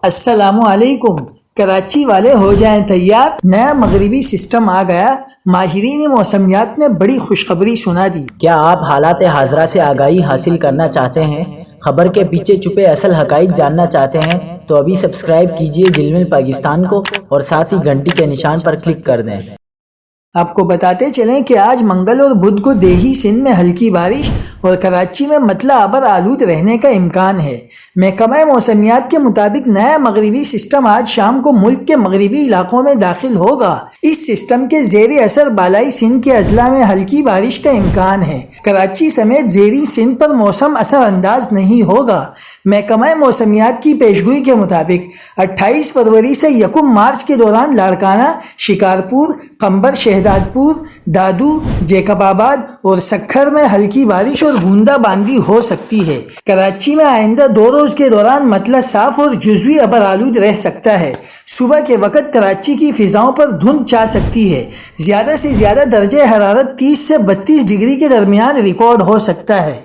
السلام علیکم۔ کراچی والے ہو جائیں تیار، نیا مغربی سسٹم آ گیا۔ ماہرین موسمیات نے بڑی خوشخبری سنا دی۔ کیا آپ حالات حاضرہ سے آگاہی حاصل کرنا چاہتے ہیں؟ خبر کے پیچھے چھپے اصل حقائق جاننا چاہتے ہیں تو ابھی سبسکرائب کیجئے جلمل پاکستان کو اور ساتھ ہی گھنٹی کے نشان پر کلک کر دیں۔ آپ کو بتاتے چلیں کہ آج منگل اور بدھ کو دیہی سندھ میں ہلکی بارش اور کراچی میں مطلع ابر آلود رہنے کا امکان ہے۔ محکمہ موسمیات کے مطابق نیا مغربی سسٹم آج شام کو ملک کے مغربی علاقوں میں داخل ہوگا۔ اس سسٹم کے زیر اثر بالائی سندھ کے اضلاع میں ہلکی بارش کا امکان ہے۔ کراچی سمیت زیریں سندھ پر موسم اثر انداز نہیں ہوگا۔ محکمہ موسمیات کی پیشگوئی کے مطابق 28 فروری سے 1 مارچ کے دوران لاڑکانہ، شکارپور، قمبر شہزادپور، دادو، جیکب آباد اور سکھر میں ہلکی بارش اور بوندا باندی ہو سکتی ہے۔ کراچی میں آئندہ 2 روز کے دوران مطلع صاف اور جزوی ابر آلود رہ سکتا ہے۔ صبح کے وقت کراچی کی فضاؤں پر دھند چھا سکتی ہے۔ زیادہ سے زیادہ درجہ حرارت 30 سے 32 ڈگری کے درمیان ریکارڈ ہو سکتا ہے۔